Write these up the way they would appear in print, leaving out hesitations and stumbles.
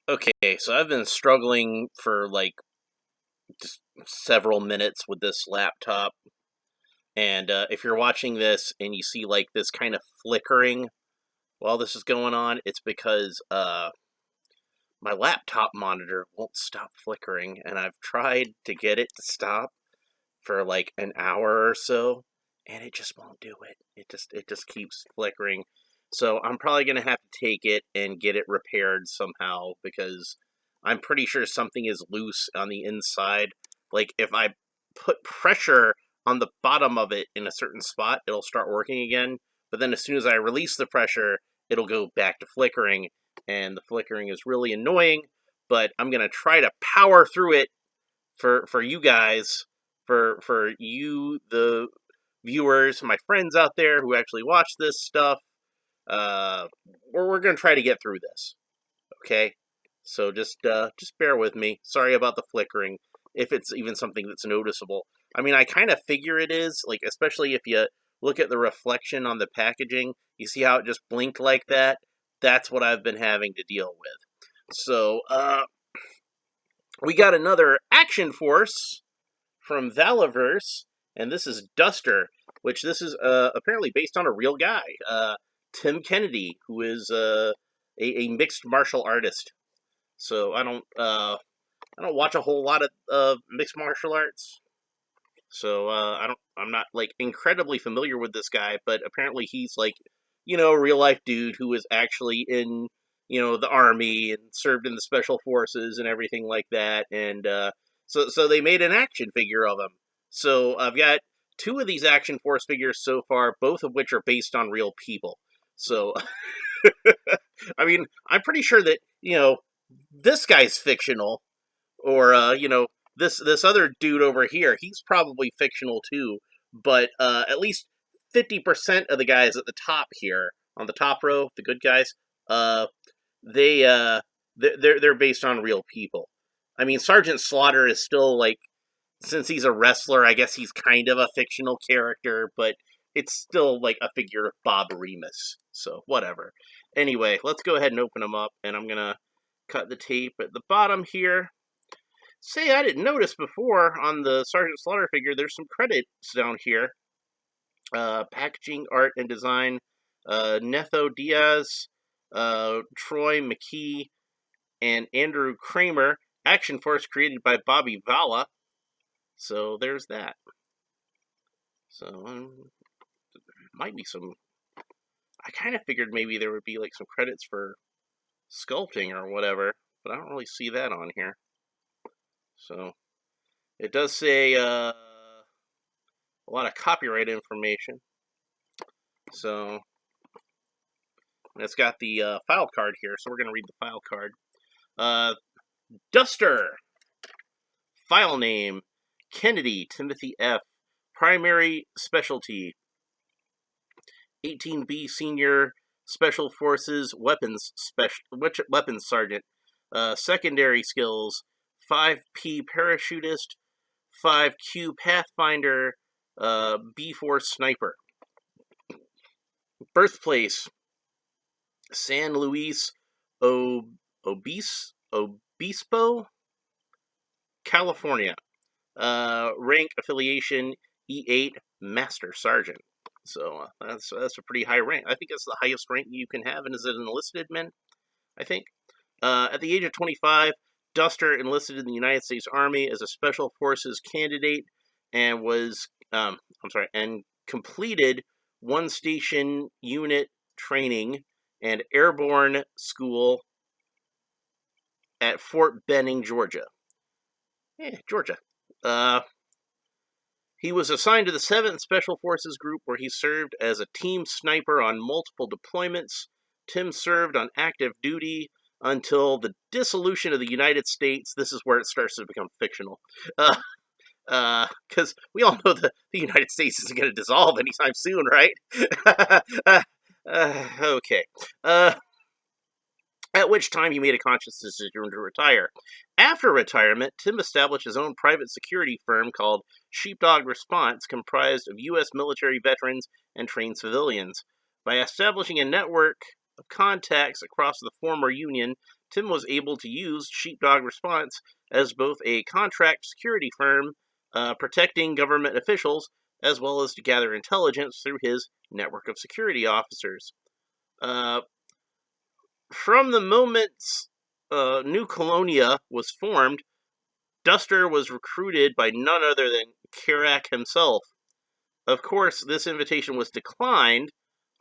Okay, so I've been struggling for just several minutes with this laptop, and if you're watching this and you see this kind of flickering while this is going on, it's because my laptop monitor won't stop flickering, and I've tried to get it to stop for like an hour or so, and it just won't do it. It just keeps flickering. So I'm probably gonna have to take it and get it repaired somehow because I'm pretty sure something is loose on the inside. Like if I put pressure on the bottom of it in a certain spot, it'll start working again. But then as soon as I release the pressure, it'll go back to flickering, and the flickering is really annoying. But I'm gonna try to power through it for you guys, for you, the viewers, my friends out there who actually watch this stuff. Uh, we're gonna try to get through this, okay? So just bear with me. Sorry about the flickering, if it's even something that's noticeable. I mean, I kind of figure it is, like especially if you look at the reflection on the packaging. You see how it just blinked like that? That's what I've been having to deal with. So, we got another action force from Valaverse, and this is Duster, which this is apparently based on a real guy, Tim Kennedy, who is a mixed martial artist. So I don't watch a whole lot of mixed martial arts, so I'm not like incredibly familiar with this guy, but apparently he's like a real life dude who was actually in the army and served in the special forces and everything like that, and so they made an action figure of him. So I've got two of these action force figures so far, both of which are based on real people. So I mean, I'm pretty sure that this guy's fictional, or this other dude over here, he's probably fictional too. But at least 50% of the guys at the top here, on the top row, the good guys, uh, they they're based on real people. I mean, Sergeant Slaughter is still like, since he's a wrestler, I guess he's kind of a fictional character, but it's still like a figure of Bob Remus. So whatever. Anyway, let's go ahead and open them up, and I'm gonna cut the tape at the bottom here. Say, I didn't notice before on the Sergeant Slaughter figure, there's some credits down here. Packaging, art, and design, Netho Diaz, Troy McKee, and Andrew Kramer. Action Force created by Bobby Valla. So there's that. So might be some. I kind of figured maybe there would be like some credits for sculpting or whatever, but I don't really see that on here. So it does say a lot of copyright information. So and it's got the file card here, so we're going to read the file card. Duster. File name, Kennedy Timothy F. Primary specialty, 18B Senior Special Forces Weapons Sergeant. Secondary skills, 5P Parachutist, 5Q Pathfinder, B4 Sniper. Birthplace, San Luis Obispo, California. Rank affiliation E8 Master Sergeant. So that's a pretty high rank. I think that's the highest rank you can have, and is it an enlisted man? I think. At the age of 25, Duster enlisted in the United States Army as a Special Forces candidate, and and completed one station unit training and airborne school at Fort Benning, Georgia. Georgia. He was assigned to the 7th Special Forces Group, where he served as a team sniper on multiple deployments. Tim served on active duty until the dissolution of the United States. This is where it starts to become fictional. Because we all know that the United States isn't going to dissolve anytime soon, right? Okay. At which time he made a conscious decision to retire. After retirement, Tim established his own private security firm called Sheepdog Response, comprised of U.S. military veterans and trained civilians. By establishing a network of contacts across the former Union, Tim was able to use Sheepdog Response as both a contract security firm protecting government officials, as well as to gather intelligence through his network of security officers. Uh, from the moment New Colonia was formed, Duster was recruited by none other than Karak himself. Of course, this invitation was declined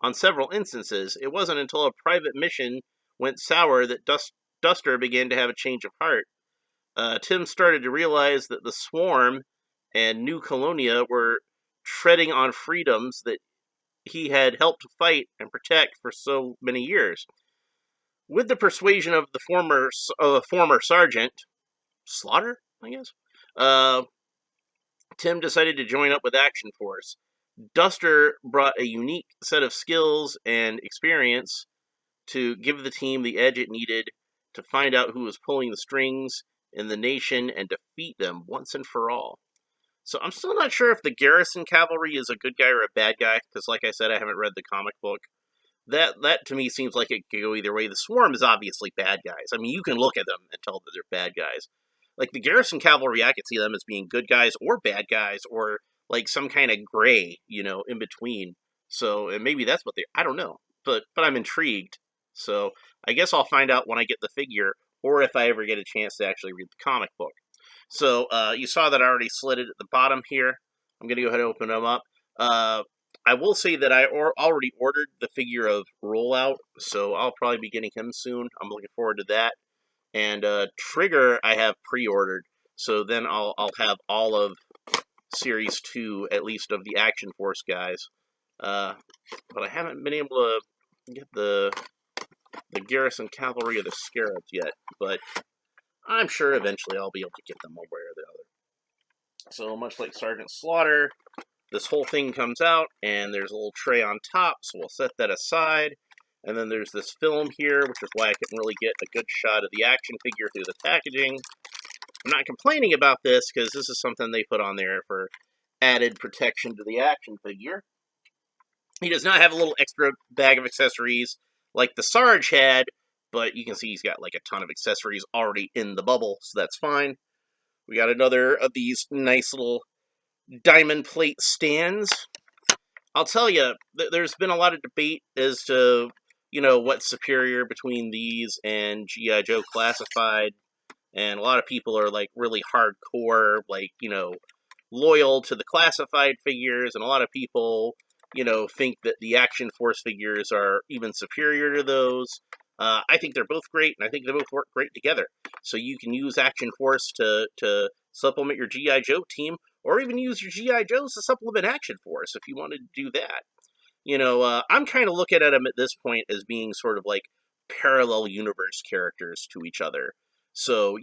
on several instances. It wasn't until a private mission went sour that Duster began to have a change of heart. Tim started to realize that the Swarm and New Colonia were treading on freedoms that he had helped to fight and protect for so many years. With the persuasion of the former sergeant, Slaughter, I guess, Tim decided to join up with Action Force. Duster brought a unique set of skills and experience to give the team the edge it needed to find out who was pulling the strings in the nation and defeat them once and for all. So I'm still not sure if the Garrison Cavalry is a good guy or a bad guy, because like I said, I haven't read the comic book. That to me seems like it could go either way. The Swarm is obviously bad guys. I mean, you can look at them and tell that they're bad guys. Like the Garrison Cavalry, I could see them as being good guys or bad guys, or like some kind of gray, in between. So, and maybe that's what I don't know. But I'm intrigued. So I guess I'll find out when I get the figure, or if I ever get a chance to actually read the comic book. So you saw that I already slid it at the bottom here. I'm going to go ahead and open them up. I will say that I already ordered the figure of Rollout, so I'll probably be getting him soon. I'm looking forward to that. And Trigger I have pre-ordered, so then I'll have all of Series 2, at least of the Action Force guys. But I haven't been able to get the Garrison Cavalry or the Scarabs yet, but I'm sure eventually I'll be able to get them one way or the other. So much like Sergeant Slaughter, this whole thing comes out, and there's a little tray on top, so we'll set that aside. And then there's this film here, which is why I couldn't really get a good shot of the action figure through the packaging. I'm not complaining about this, because this is something they put on there for added protection to the action figure. He does not have a little extra bag of accessories like the Sarge had, but you can see he's got like a ton of accessories already in the bubble, so that's fine. We got another of these nice little diamond plate stands. I'll tell you, there's been a lot of debate as to, what's superior between these and G.I. Joe Classified, and a lot of people are, like, really hardcore, like, loyal to the Classified figures, and a lot of people, think that the Action Force figures are even superior to those. I think they're both great, and I think they both work great together. So you can use Action Force to supplement your G.I. Joe team, or even use your G.I. Joes to supplement Action Force if you wanted to do that. I'm kind of looking at them at this point as being sort of like parallel universe characters to each other. So,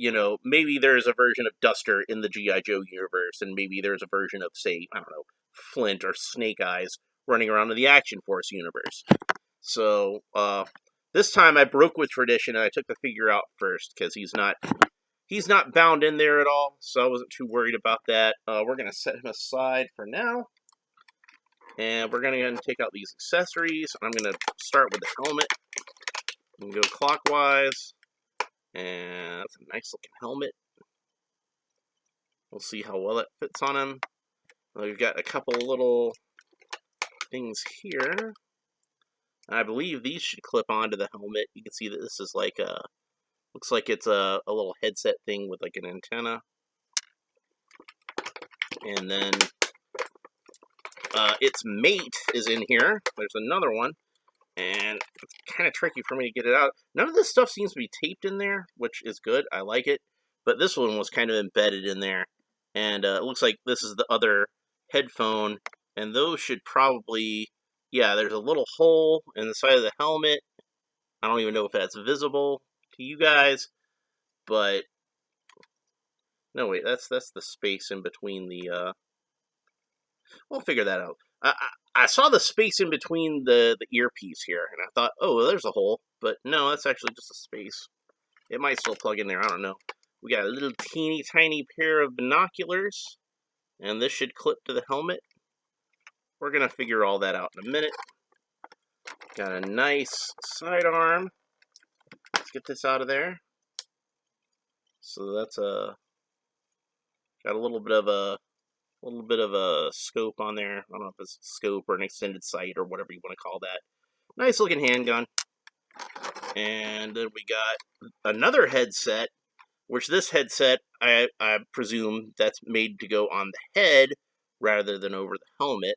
maybe there's a version of Duster in the G.I. Joe universe, and maybe there's a version of, say, I don't know, Flint or Snake Eyes running around in the Action Force universe. So, this time I broke with tradition and I took the figure out first, because he's not bound in there at all, so I wasn't too worried about that. We're going to set him aside for now. And we're going to go ahead and take out these accessories. I'm going to start with the helmet. And go clockwise. And that's a nice looking helmet. We'll see how well it fits on him. We've got a couple little things here. I believe these should clip onto the helmet. You can see that this is like looks like it's a little headset thing with like an antenna. And then its mate is in here. There's another one. And it's kind of tricky for me to get it out. None of this stuff seems to be taped in there, which is good. I like it. But this one was kind of embedded in there. And it looks like this is the other headphone. And those should probably... Yeah, there's a little hole in the side of the helmet. I don't even know if that's visible to you guys. But... No, wait, that's the space in between the... We'll figure that out. I saw the space in between the earpiece here, and I thought, oh, well, there's a hole. But no, that's actually just a space. It might still plug in there, I don't know. We got a little teeny tiny pair of binoculars, and this should clip to the helmet. We're going to figure all that out in a minute. Got a nice sidearm. Let's get this out of there. So that's got a little bit of a scope on there. I don't know if it's a scope or an extended sight or whatever you want to call that. Nice looking handgun. And then we got another headset, which this headset, I presume that's made to go on the head rather than over the helmet.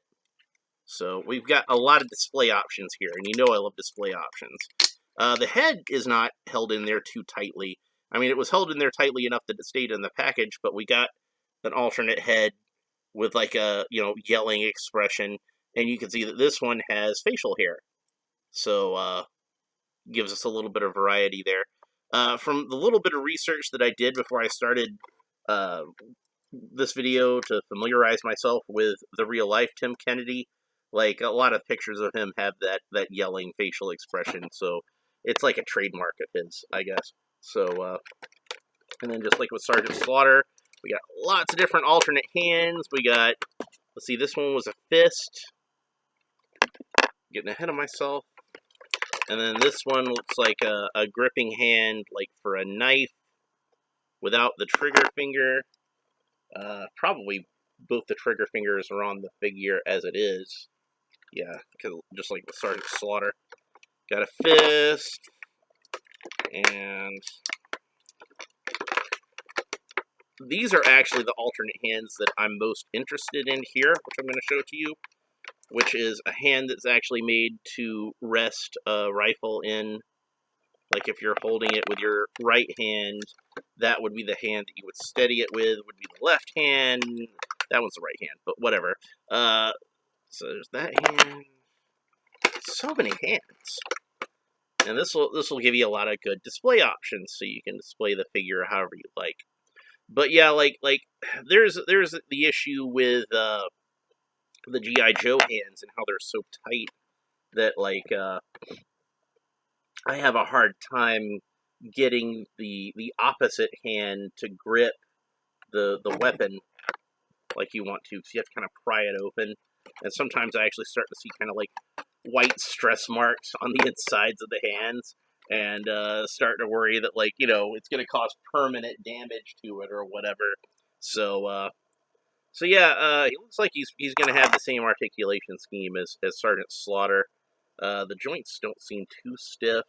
So we've got a lot of display options here, and you know I love display options. The head is not held in there too tightly. I mean, it was held in there tightly enough that it stayed in the package, but we got an alternate head with like a, yelling expression, and you can see that this one has facial hair. So, gives us a little bit of variety there. From the little bit of research that I did before I started this video to familiarize myself with the real life Tim Kennedy, like a lot of pictures of him have that yelling facial expression, so it's like a trademark of his, I guess. So, and then just like with Sergeant Slaughter, we got lots of different alternate hands. We got, let's see, this one was a fist. Getting ahead of myself. And then this one looks like a gripping hand, like for a knife, without the trigger finger. Probably both the trigger fingers are on the figure as it is. Yeah, just like with Sergeant Slaughter. Got a fist. And these are actually the alternate hands that I'm most interested in here, which I'm going to show to you, which is a hand that's actually made to rest a rifle in. Like if you're holding it with your right hand, that would be the hand that you would steady it with, would be the left hand. That one's the right hand, but whatever. So there's that hand. So many hands. And this will give you a lot of good display options, so you can display the figure however you like. But yeah, like there's the issue with the G.I. Joe hands and how they're so tight that I have a hard time getting the opposite hand to grip the weapon like you want to, because you have to kind of pry it open. And sometimes I actually start to see kind of like white stress marks on the insides of the hands, and start to worry that it's going to cause permanent damage to it or whatever. So yeah, he looks like he's going to have the same articulation scheme as Sergeant Slaughter. The joints don't seem too stiff.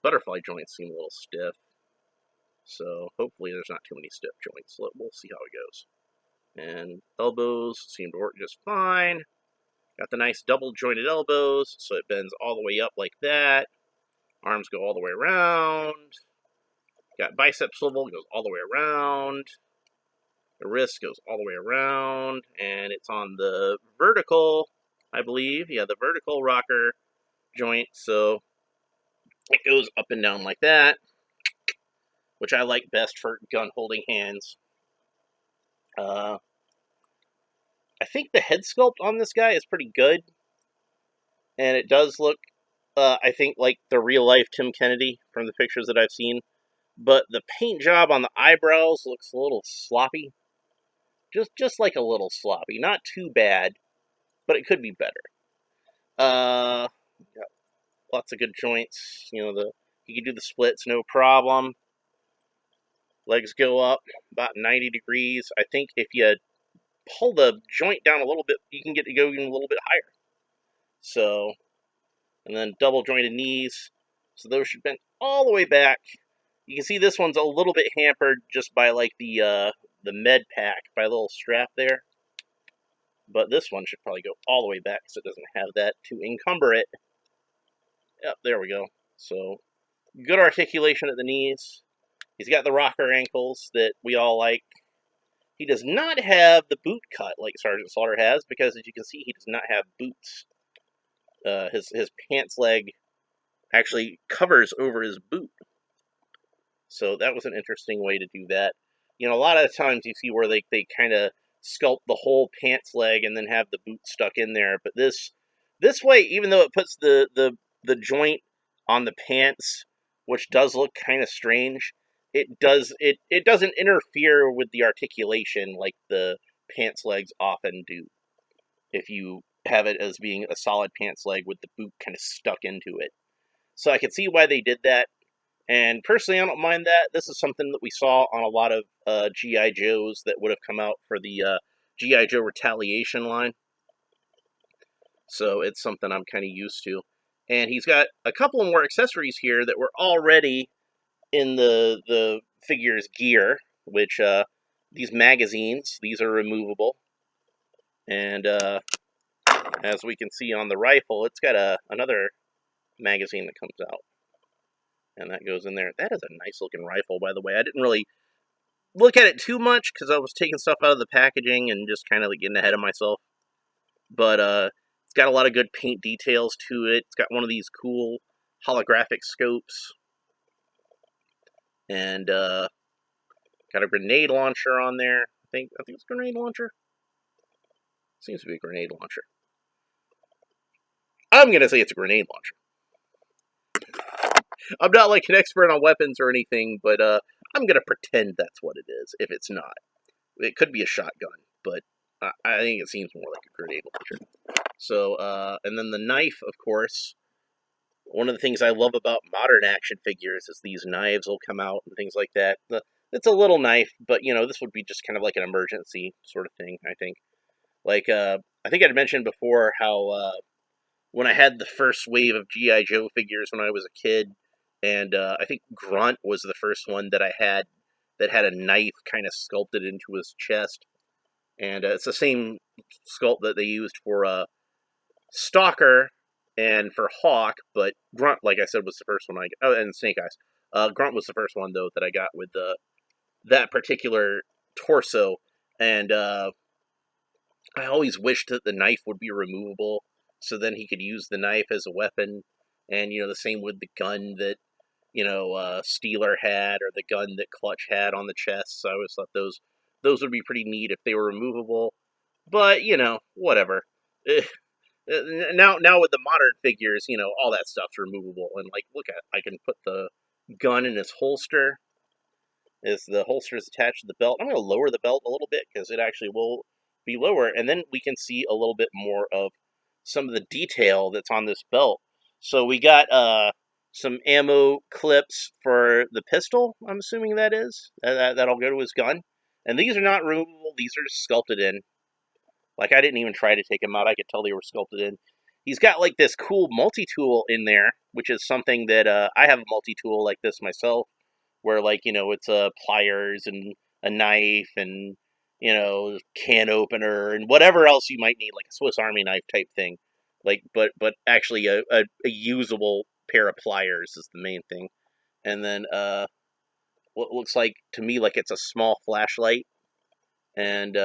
Butterfly joints seem a little stiff. So hopefully there's not too many stiff joints. We'll see how it goes. And elbows seem to work just fine. Got the nice double jointed elbows, so it bends all the way up like that. Arms go all the way around. Got bicep swivel, goes all the way around. The wrist goes all the way around. And it's on the vertical, I believe. Yeah, the vertical rocker joint. So it goes up and down like that, which I like best for gun holding hands. I think the head sculpt on this guy is pretty good, and it does look, I think, like the real life Tim Kennedy from the pictures that I've seen. But the paint job on the eyebrows looks a little sloppy, just like a little sloppy. Not too bad, but it could be better. Got lots of good joints. You can do the splits, no problem. Legs go up about 90 degrees. I think if you pull the joint down a little bit, you can get to go even a little bit higher. So, and then double jointed knees. So those should bend all the way back. You can see this one's a little bit hampered just by the med pack, by a little strap there. But this one should probably go all the way back so it doesn't have that to encumber it. Yep, there we go. So, good articulation at the knees. He's got the rocker ankles that we all like. He does not have the boot cut like Sergeant Slaughter has, because as you can see, he does not have boots. His pants leg actually covers over his boot. So that was an interesting way to do that. A lot of times you see where they kind of sculpt the whole pants leg and then have the boot stuck in there. But this way, even though it puts the joint on the pants, which does look kind of strange, it doesn't interfere with the articulation like the pants legs often do. If you have it as being a solid pants leg with the boot kind of stuck into it. So I can see why they did that. And personally, I don't mind that. This is something that we saw on a lot of G.I. Joes that would have come out for the G.I. Joe Retaliation line. So it's something I'm kind of used to. And he's got a couple more accessories here that were already in the figure's gear, which these magazines, these are removable. And as we can see on the rifle, it's got another magazine that comes out. And that goes in there. That is a nice looking rifle, by the way. I didn't really look at it too much because I was taking stuff out of the packaging and just kind of like getting ahead of myself. But it's got a lot of good paint details to it. It's got one of these cool holographic scopes. And got a grenade launcher on there. I think it's a grenade launcher. Seems to be a grenade launcher. I'm going to say it's a grenade launcher. I'm not like an expert on weapons or anything, but I'm going to pretend that's what it is, if it's not. It could be a shotgun, but I think it seems more like a grenade launcher. So, and then the knife, of course. One of the things I love about modern action figures is these knives will come out and things like that. It's a little knife, but, you know, this would be just kind of like an emergency sort of thing, I think. Like, I think I'd mentioned before how when I had the first wave of G.I. Joe figures when I was a kid, and I think Grunt was the first one that I had that had a knife kind of sculpted into his chest. And it's the same sculpt that they used for Stalker and for Hawk, but Grunt, like I said, was the first one I got. Oh, and Snake Eyes. Grunt was the first one, though, that I got with that particular torso. And I always wished that the knife would be removable, so then he could use the knife as a weapon. And, you know, the same with the gun that, you know, Steeler had, or the gun that Clutch had on the chest. So I always thought those would be pretty neat if they were removable. But, you know, whatever. Now with the modern figures, you know, all that stuff's removable. And, like, look at it. I can put the gun in its holster. As the holster is attached to the belt. I'm going to lower the belt a little bit because it actually will be lower. And then we can see a little bit more of some of the detail that's on this belt. So we got some ammo clips for the pistol, I'm assuming that is. That'll go to his gun. And these are not removable. These are just sculpted in. Like, I didn't even try to take them out. I could tell they were sculpted in. He's got, like, this cool multi-tool in there, which is something that I have a multi-tool like this myself, where, like, you know, it's pliers and a knife and, you know, can opener and whatever else you might need, like a Swiss Army knife type thing. Like, but actually a usable pair of pliers is the main thing. And then what looks like, to me, like it's a small flashlight. And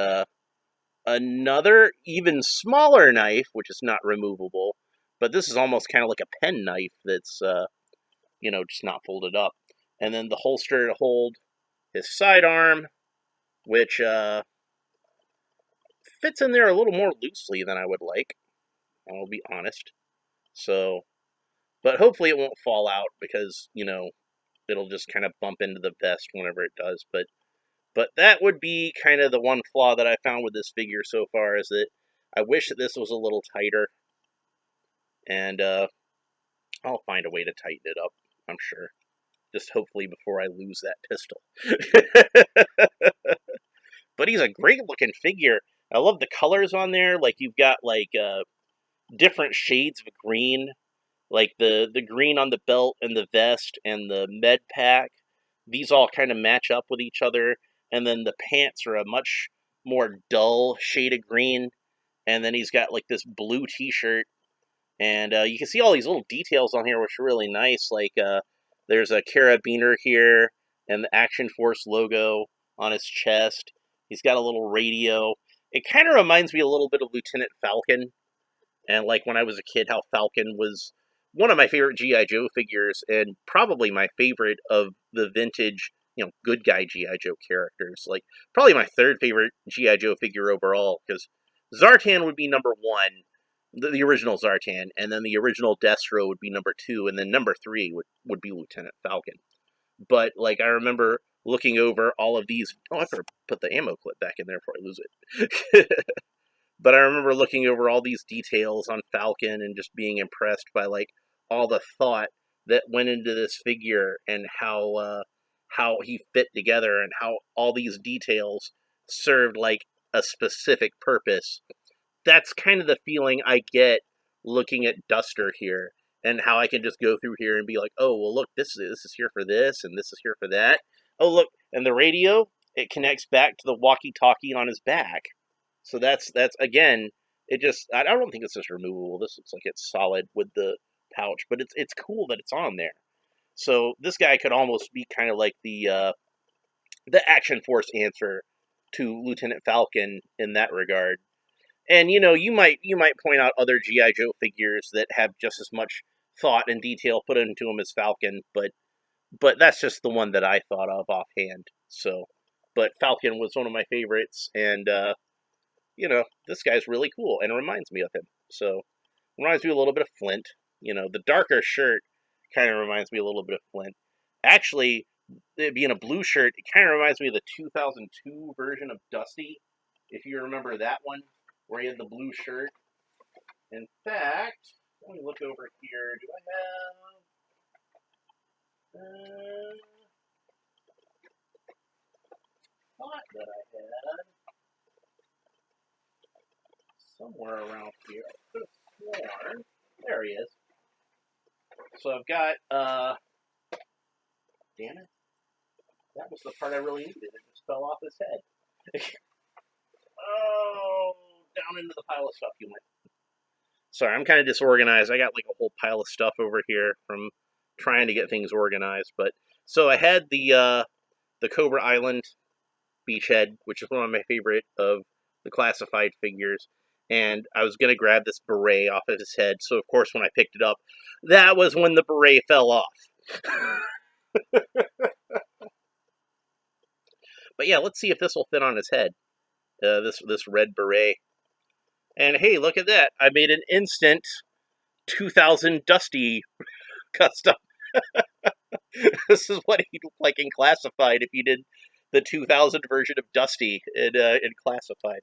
another even smaller knife, which is not removable. But this is almost kind of like a pen knife that's, you know, just not folded up. And then the holster to hold his sidearm, which fits in there a little more loosely than I would like. I'll be honest. So, but hopefully it won't fall out because, you know, it'll just kind of bump into the vest whenever it does. But that would be kind of the one flaw that I found with this figure so far, is that I wish that this was a little tighter. And I'll find a way to tighten it up, I'm sure. Just hopefully before I lose that pistol. But he's a great looking figure. I love the colors on there. Like, you've got, like, different shades of green. Like, the green on the belt and the vest and the med pack. These all kind of match up with each other. And then the pants are a much more dull shade of green. And then he's got, like, this blue t-shirt. And you can see all these little details on here, which are really nice. Like, there's a carabiner here, and the Action Force logo on his chest. He's got a little radio. It kind of reminds me a little bit of Lieutenant Falcon. And, like, when I was a kid, how Falcon was one of my favorite G.I. Joe figures, and probably my favorite of the vintage, you know, good guy G.I. Joe characters. Like, probably my third favorite G.I. Joe figure overall, because Zartan would be number one, the original Zartan, and then the original Destro would be number two, and then number three would be Lieutenant Falcon. But, like, I remember looking over all of these. Oh, I better put the ammo clip back in there before I lose it. But I remember looking over all these details on Falcon and just being impressed by like all the thought that went into this figure and how he fit together and how all these details served like a specific purpose. That's kind of the feeling I get looking at Duster here, and how I can just go through here and be like, oh well, look, this is here for this, and this is here for that. Oh look, and the radio, it connects back to the walkie-talkie on his back. So that's again, it just, I don't think it's just removable. This looks like it's solid with the pouch, but it's cool that it's on there. So this guy could almost be kind of like the Action Force answer to Lieutenant Falcon in that regard. And you might point out other GI Joe figures that have just as much thought and detail put into them as Falcon, but that's just the one that I thought of offhand. So, but Falcon was one of my favorites, and this guy's really cool and it reminds me of him. So, reminds me a little bit of Flint. The darker shirt kind of reminds me a little bit of Flint. Actually, it being a blue shirt, it kind of reminds me of the 2002 version of Dusty, if you remember that one, where he had the blue shirt. In fact, let me look over here. Do I have... thought that I had somewhere around here. I could have sworn. There he is. So I've got, damn it. That was the part I really needed. It just fell off his head. Oh, down into the pile of stuff you went. Sorry, I'm kind of disorganized. I got like a whole pile of stuff over here from trying to get things organized. But so I had the Cobra Island Beachhead, which is one of my favorite of the classified figures. And I was going to grab this beret off of his head. So, of course, when I picked it up, that was when the beret fell off. But yeah, let's see if this will fit on his head. This red beret. And hey, look at that. I made an instant 2000 Dusty custom. This is what he'd look like in Classified if you did the 2000 version of Dusty in Classified.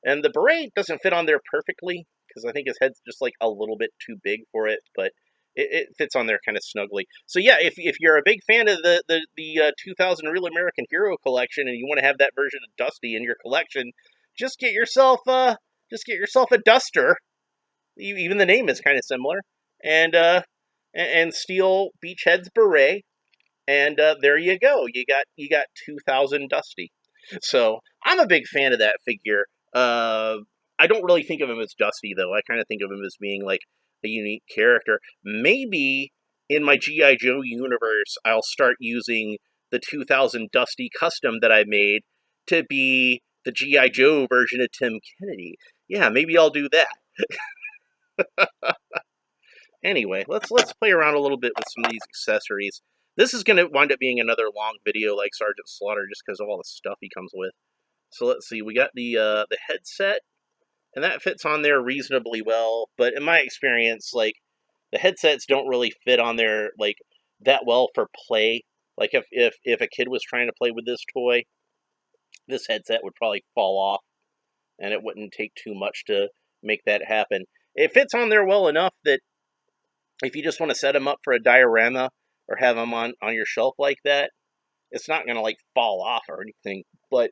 And the beret doesn't fit on there perfectly, because I think his head's just like a little bit too big for it, but it fits on there kind of snugly. So yeah, if you're a big fan of the 2000 Real American Hero collection and you want to have that version of Dusty in your collection, just get yourself a Duster. Even the name is kind of similar, and steal Beachhead's beret, and there you go. You got 2000 Dusty. So I'm a big fan of that figure. I don't really think of him as Dusty, though. I kind of think of him as being like a unique character. Maybe in my G.I. Joe universe, I'll start using the 2000 Dusty custom that I made to be the G.I. Joe version of Tim Kennedy. Yeah, maybe I'll do that. Anyway, let's play around a little bit with some of these accessories. This is going to wind up being another long video like Sergeant Slaughter just because of all the stuff he comes with. So let's see, we got the headset, and that fits on there reasonably well, but in my experience, like, the headsets don't really fit on there, like, that well for play. Like, if a kid was trying to play with this toy, this headset would probably fall off, and it wouldn't take too much to make that happen. It fits on there well enough that if you just want to set them up for a diorama, or have them on your shelf like that, it's not going to, like, fall off or anything, but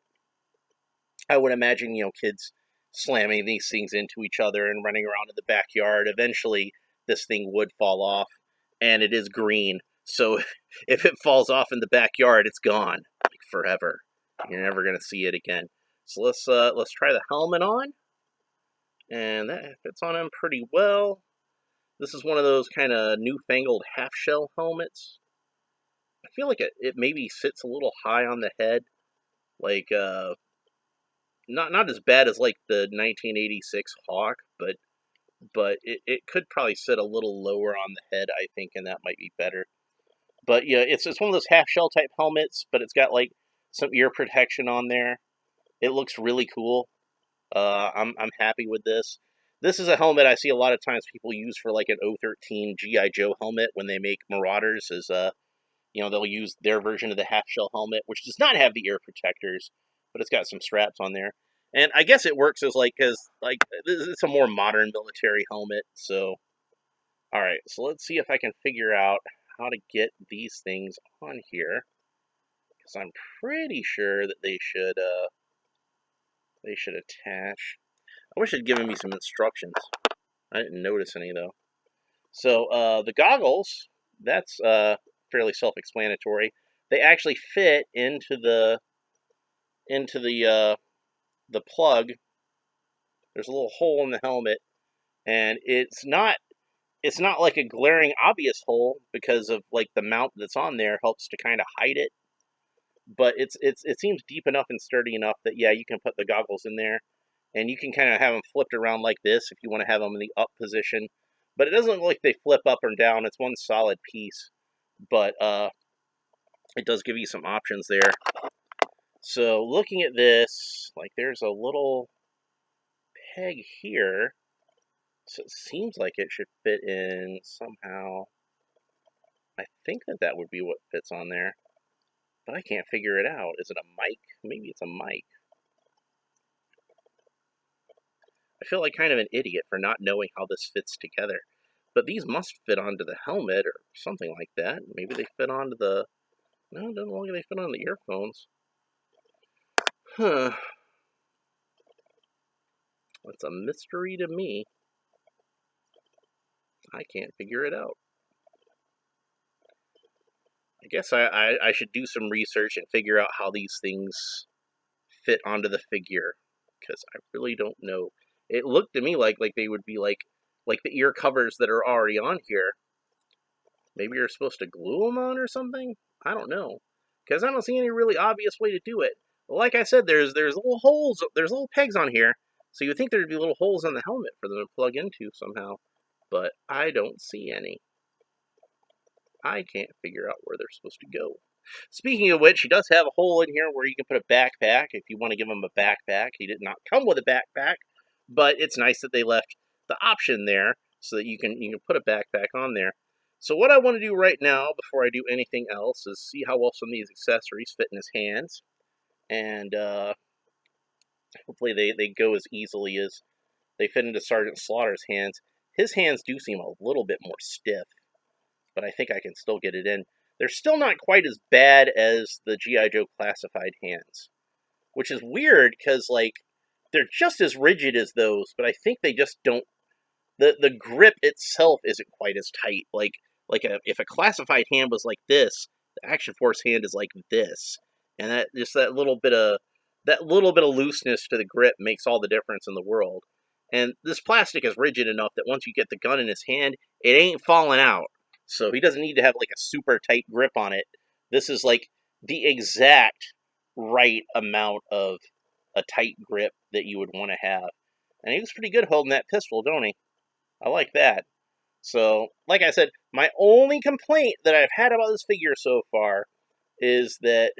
I would imagine, kids slamming these things into each other and running around in the backyard. Eventually, this thing would fall off, and it is green. So if it falls off in the backyard, it's gone, like, forever. You're never going to see it again. So let's try the helmet on, and that fits on him pretty well. This is one of those kind of newfangled half-shell helmets. I feel like it maybe sits a little high on the head, like not as bad as like the 1986 Hawk, but it could probably sit a little lower on the head, I think, and that might be better. But yeah, it's one of those half shell type helmets, but it's got like some ear protection on there. It looks really cool. I'm happy with this. This is a helmet I see a lot of times people use for like an 013 G.I. Joe helmet when they make Marauders. They'll use their version of the half shell helmet, which does not have the ear protectors, but it's got some straps on there. And I guess it works as like, because like it's a more modern military helmet. So, all right, so let's see if I can figure out how to get these things on here, because I'm pretty sure that they should attach. I wish it'd given me some instructions. I didn't notice any though. So the goggles, that's fairly self-explanatory. They actually fit into the plug. There's a little hole in the helmet, and it's not like a glaring obvious hole because of like the mount that's on there helps to kind of hide it. But it seems deep enough and sturdy enough that yeah, you can put the goggles in there, and you can kind of have them flipped around like this if you want to have them in the up position. But it doesn't look like they flip up or down. It's one solid piece. But it does give you some options there. So looking at this, like there's a little peg here. So it seems like it should fit in somehow. I think that would be what fits on there. But I can't figure it out. Is it a mic? Maybe it's a mic. I feel like kind of an idiot for not knowing how this fits together. But these must fit onto the helmet or something like that. Maybe they fit onto the... No, it doesn't look like they fit on the earphones. Huh. That's a mystery to me. I can't figure it out. I guess I should do some research and figure out how these things fit onto the figure, because I really don't know. It looked to me like they would be like the ear covers that are already on here. Maybe you're supposed to glue them on or something? I don't know, because I don't see any really obvious way to do it. Well, like I said, there's little holes, there's little pegs on here, so you'd think there'd be little holes on the helmet for them to plug into somehow, but I don't see any. I can't figure out where they're supposed to go. Speaking of which, he does have a hole in here where you can put a backpack if you want to give him a backpack. He did not come with a backpack, but it's nice that they left the option there so that you can put a backpack on there. So what I want to do right now, before I do anything else, is see how well some of these accessories fit in his hands. And hopefully they go as easily as they fit into Sergeant Slaughter's hands. His hands do seem a little bit more stiff, but I think I can still get it in. They're still not quite as bad as the G.I. Joe classified hands, which is weird because, like, they're just as rigid as those, but I think they just don't. The grip itself isn't quite as tight. If a classified hand was like this, the Action Force hand is like this, and that little bit of looseness to the grip makes all the difference in the world. And this plastic is rigid enough that once you get the gun in his hand, it ain't falling out. So he doesn't need to have like a super tight grip on it. This is like the exact right amount of a tight grip that you would want to have. And he was pretty good holding that pistol, don't he? I like that. So, like I said, my only complaint that I've had about this figure so far is that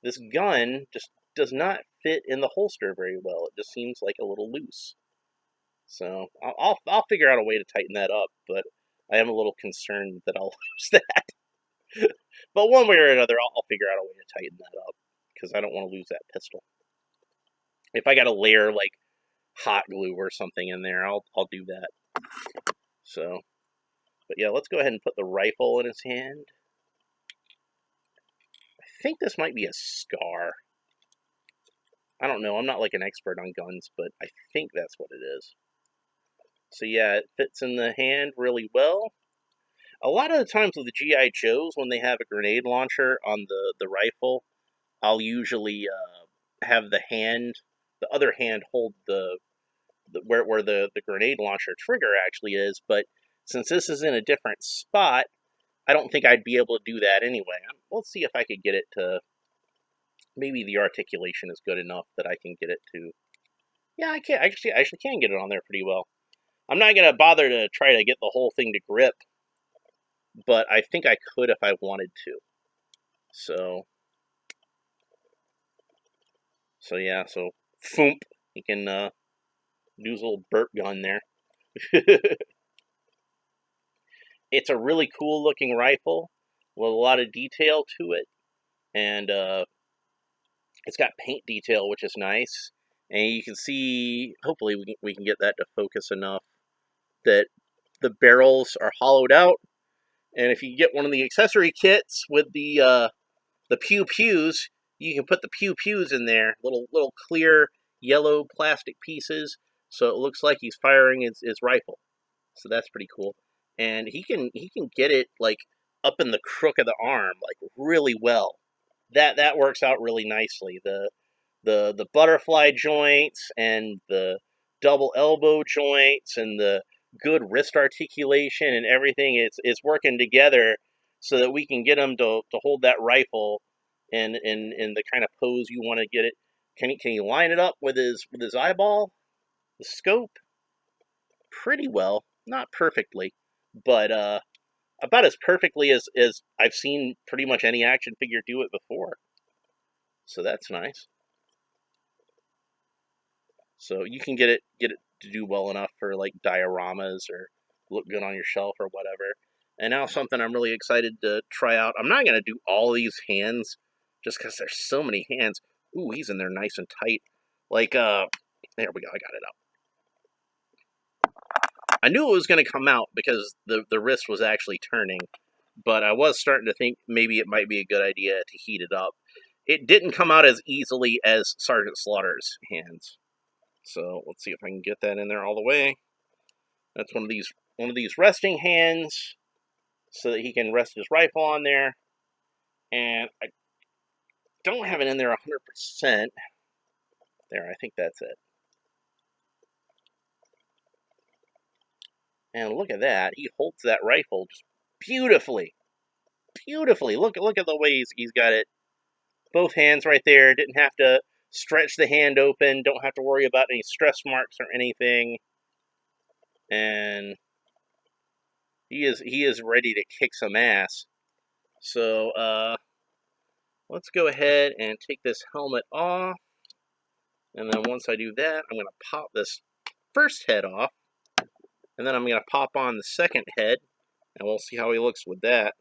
this gun just does not fit in the holster very well. It just seems like a little loose. So I'll figure out a way to tighten that up, but I am a little concerned that I'll lose that. But one way or another, I'll figure out a way to tighten that up, because I don't want to lose that pistol. If I got to layer like hot glue or something in there, I'll do that. So, but yeah, let's go ahead and put the rifle in his hand. I think this might be a Scar. I don't know. I'm not like an expert on guns, but I think that's what it is. So yeah, it fits in the hand really well. A lot of the times with the G.I. Joes, when they have a grenade launcher on the rifle, I'll usually have the other hand hold where the grenade launcher trigger actually is, but since this is in a different spot, I don't think I'd be able to do that anyway. Let's see if I could get it to... Maybe the articulation is good enough that I can get it to... Yeah, I can. I actually can get it on there pretty well. I'm not going to bother to try to get the whole thing to grip, but I think I could if I wanted to. So yeah, so foomp, you can do his little burp gun there. It's a really cool looking rifle with a lot of detail to it, and it's got paint detail, which is nice, And you can see, hopefully we can get that to focus enough, that the barrels are hollowed out. And if you get one of the accessory kits with the pew pews, you can put the pew pews in there, little clear yellow plastic pieces, so it looks like he's firing his rifle. So that's pretty cool. And he can get it like up in the crook of the arm, like really well. That works out really nicely. The butterfly joints and the double elbow joints and the good wrist articulation and everything, it's working together so that we can get him to hold that rifle in the kind of pose you want to get it. Can he line it up with his eyeball, the scope? Pretty well, not perfectly, but about as perfectly as I've seen pretty much any action figure do it before. So that's nice. So you can get it to do well enough for like dioramas or look good on your shelf or whatever. And now something I'm really excited to try out. I'm not going to do all these hands just because there's so many hands. Ooh, he's in there nice and tight. Like, there we go, I got it out. I knew it was going to come out because the wrist was actually turning, but I was starting to think maybe it might be a good idea to heat it up. It didn't come out as easily as Sergeant Slaughter's hands. So let's see if I can get that in there all the way. That's one of these resting hands, so that he can rest his rifle on there. And I don't have it in there 100%. There, I think that's it. And look at that. He holds that rifle just beautifully. Beautifully. Look at the way he's got it. Both hands right there. Didn't have to stretch the hand open. Don't have to worry about any stress marks or anything. And he is ready to kick some ass. So let's go ahead and take this helmet off. And then once I do that, I'm going to pop this first head off. And then I'm going to pop on the second head. And we'll see how he looks with that.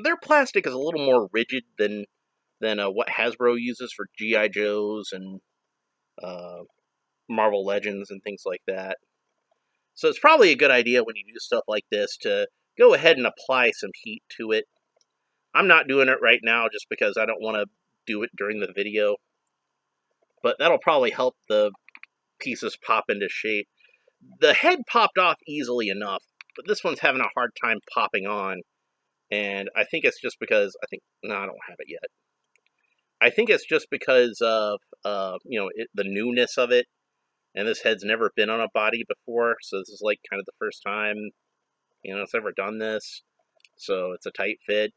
Their plastic is a little more rigid than what Hasbro uses for G.I. Joes and Marvel Legends and things like that. So it's probably a good idea when you do stuff like this to go ahead and apply some heat to it. I'm not doing it right now just because I don't want to do it during the video. But that'll probably help the pieces pop into shape. The head popped off easily enough, but this one's having a hard time popping on. And I think it's just because, no, I don't have it yet. I think it's just because of, the newness of it. And this head's never been on a body before, so this is like kind of the first time, it's ever done this. So it's a tight fit,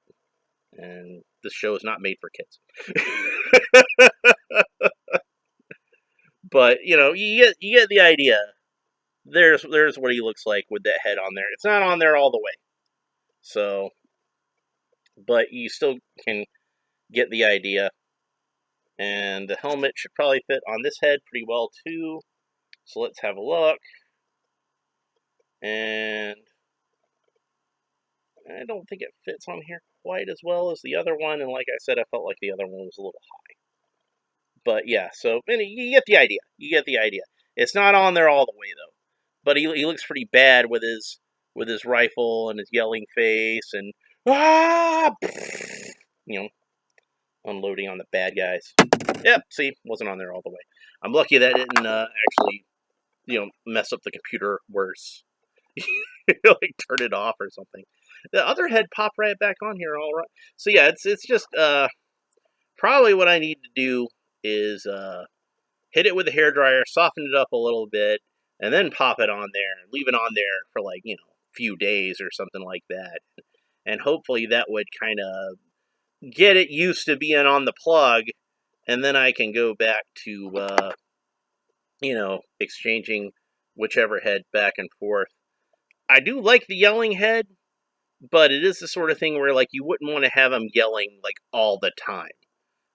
and this show is not made for kids. But, you get the idea. There's what he looks like with that head on there. It's not on there all the way. So, but you still can get the idea. And the helmet should probably fit on this head pretty well too. So let's have a look. And I don't think it fits on here quite as well as the other one. And like I said, I felt like the other one was a little high. But yeah, so you get the idea. You get the idea. It's not on there all the way though. But he looks pretty bad with his rifle and his yelling face and unloading on the bad guys. Yep, see, wasn't on there all the way. I'm lucky that didn't actually, mess up the computer worse. Like turn it off or something. The other head popped right back on here, all right. So yeah, it's just probably what I need to do is hit it with a hairdryer, soften it up a little bit, and then pop it on there and leave it on there for like, a few days or something like that. And hopefully that would kind of get it used to being on the plug, and then I can go back to, exchanging whichever head back and forth. I do like the yelling head, but it is the sort of thing where, like, you wouldn't want to have him yelling, like, all the time.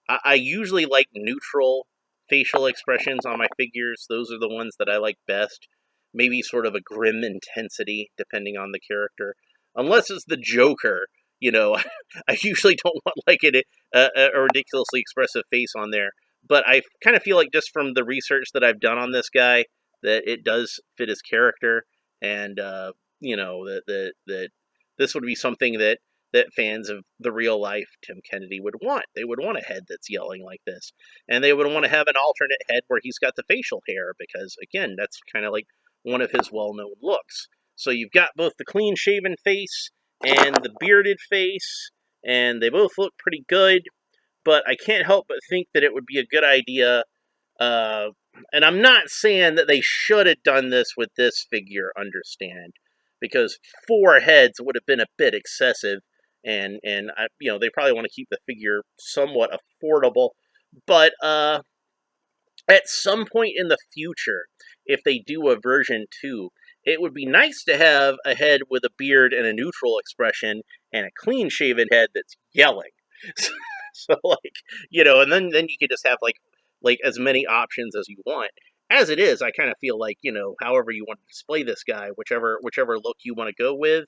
I usually like neutral facial expressions on my figures. Those are the ones that I like best. Maybe sort of a grim intensity, depending on the character. Unless it's the Joker, I usually don't want like a ridiculously expressive face on there, but I kind of feel like just from the research that I've done on this guy that it does fit his character, and that this would be something that fans of the real life Tim Kennedy would want. They would want a head that's yelling like this, and they would want to have an alternate head where he's got the facial hair because again, that's kind of like one of his well-known looks. So you've got both the clean-shaven face and the bearded face, and they both look pretty good. But I can't help but think that it would be a good idea. Uh, and I'm not saying that they should have done this with this figure, understand, because 4 heads would have been a bit excessive, and they probably want to keep the figure somewhat affordable. But at some point in the future, if they do a version 2, it would be nice to have a head with a beard and a neutral expression and a clean shaven head that's yelling. So like, and then you could just have like as many options as you want. As it is, I kind of feel like, however you want to display this guy, whichever look you want to go with,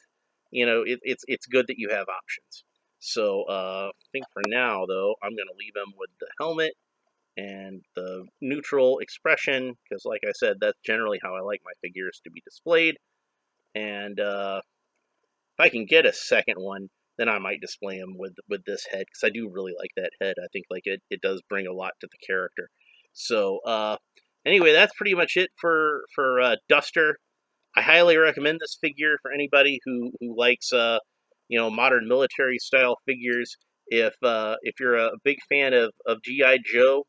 it's good that you have options. So I think for now though, I'm gonna leave him with the helmet and the neutral expression, because like I said, that's generally how I like my figures to be displayed. And if I can get a second one, then I might display him with this head, because I do really like that head. I think like it does bring a lot to the character. So anyway, that's pretty much it for Duster. I highly recommend this figure for anybody who likes modern military style figures. If you're a big fan of GI Joe,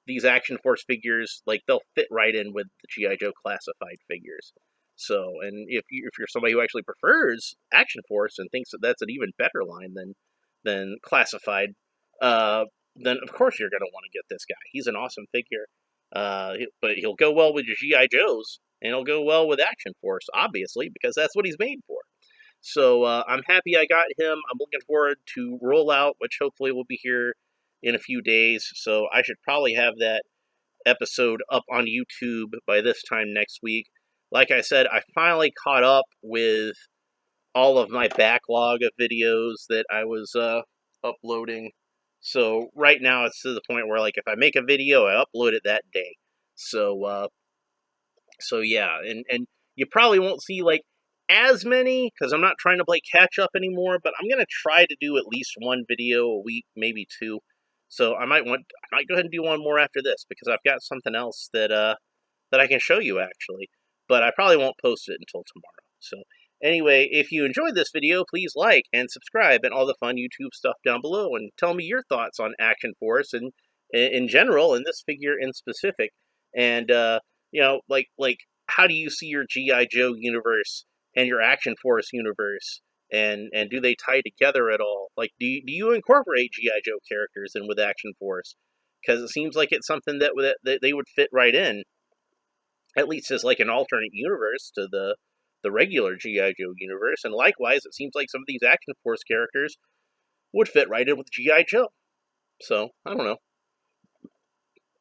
these Action Force figures, like, they'll fit right in with the G.I. Joe classified figures. So, and if you're somebody who actually prefers Action Force and thinks that that's an even better line than classified, uh, then of course you're going to want to get this guy. He's an awesome figure, but he'll go well with your G.I. Joes, and he'll go well with Action Force, obviously, because that's what he's made for. So I'm happy I got him. I'm looking forward to Rollout, which hopefully will be here in a few days. So I should probably have that episode up on YouTube by this time next week. Like I said, I finally caught up with all of my backlog of videos that I was uploading. So right now it's to the point where, like, if I make a video, I upload it that day. So yeah, and you probably won't see like as many, because I'm not trying to play catch up anymore, but I'm gonna try to do at least one video a week, maybe 2. So I might go ahead and do one more after this, because I've got something else that I can show you actually, but I probably won't post it until tomorrow. So anyway, if you enjoyed this video, please like and subscribe and all the fun YouTube stuff down below, and tell me your thoughts on Action Force and in general, and this figure in specific. And like how do you see your GI Joe universe and your Action Force universe, and do they tie together at all? Like, do you incorporate GI Joe characters in with Action Force? Because it seems like it's something that they would fit right in, at least as like an alternate universe to the regular GI Joe universe. And likewise, it seems like some of these Action Force characters would fit right in with GI Joe. So I don't know.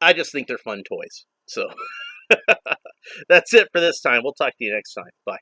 I just think they're fun toys. So that's it for this time. We'll talk to you next time. Bye.